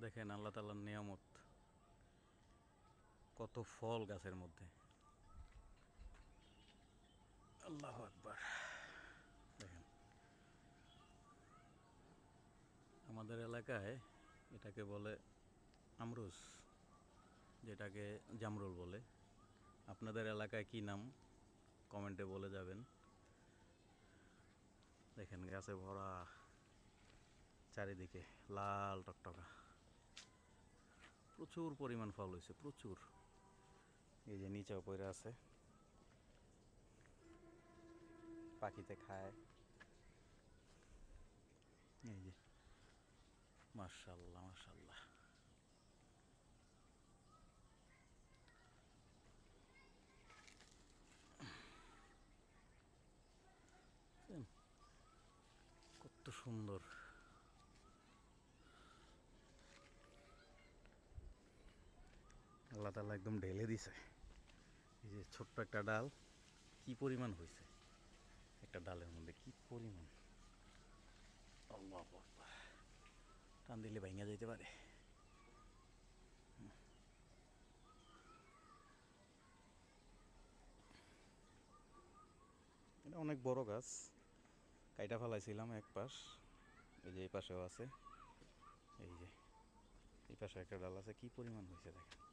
দেখেন আল্লাহ তাআলার নিয়ামত, কত ফল গাছের মধ্যে। আল্লাহু আকবার। দেখেন আমাদের এলাকায় এটাকে বলে আমরুস, যেটাকে জামরুল বলে। আপনাদের এলাকায় কি নাম কমেন্টে বলে যাবেন। দেখেন গাছে ভরা, চারিদিকে লাল টকটকা, প্রচুর পরিমাণ ফল হয়েছে, প্রচুর। এই যে নিচেও পড়ে আছে, পাখিতে খায়। এই যে মাশাআল্লাহ মাশাআল্লাহ। কত সুন্দর। আল্লাহ তাআলা একদম ঢেলে দিছে। এই যে ছোট্ট একটা ডাল, কি পরিমাণ হয়েছে একটা ডালের মধ্যে, কি পরিমাণ। আল্লাহু আকবার। টান দিলে ভাঙা যাইতে পারে। এটা অনেক বড় গাছ, কাইটা ফেলাইছিলাম এক পাশ। এই যে এই পাশেও আছে, এই যে এই পাশে একটা ডাল আছে, কি পরিমাণ হয়েছে দেখেন।